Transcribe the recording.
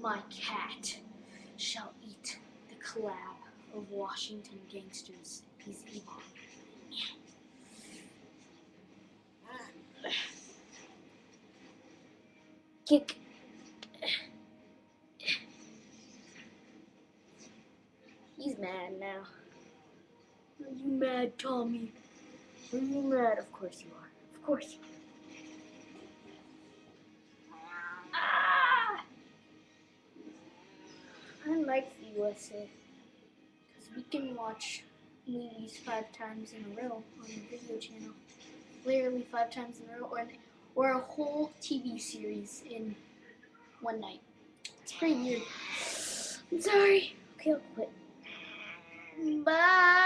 My cat shall eat the collab of Washington Gangsters. He's evil. Kick. He's mad now. Are you mad, Tommy? Are you mad? Of course you are. Of course you are. Ah! I like the USA because we can watch movies 5 times in a row on a video channel. Literally 5 times in a row, or a whole TV series in one night. It's pretty weird. I'm sorry. Okay, I'll quit. Bye.